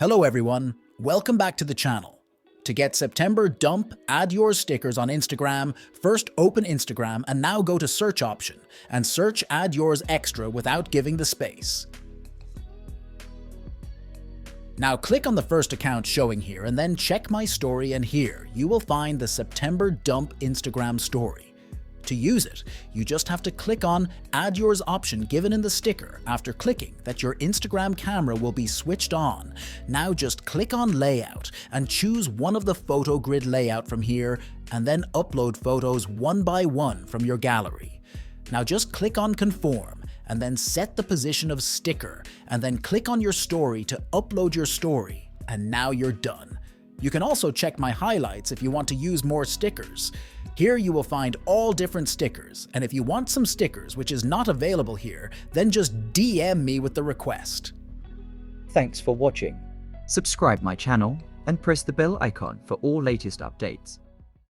Hello everyone, welcome back to the channel. To get September Dump Add Yours stickers on Instagram, first open Instagram and now go to search option and search Add Yours Extra without giving the space. Now click on the first account showing here and then check my story, and here you will find the September Dump Instagram story. To use it, you just have to click on Add Yours option given in the sticker. After clicking that, your Instagram camera will be switched on. Now just click on Layout and choose one of the photo grid layout from here and then upload photos one by one from your gallery. Now just click on Conform and then set the position of sticker and then click on your story to upload your story, and now you're done. You can also check my highlights if you want to use more stickers. Here you will find all different stickers, and if you want some stickers which is not available here, then just DM me with the request. Thanks for watching. Subscribe my channel and press the bell icon for all latest updates.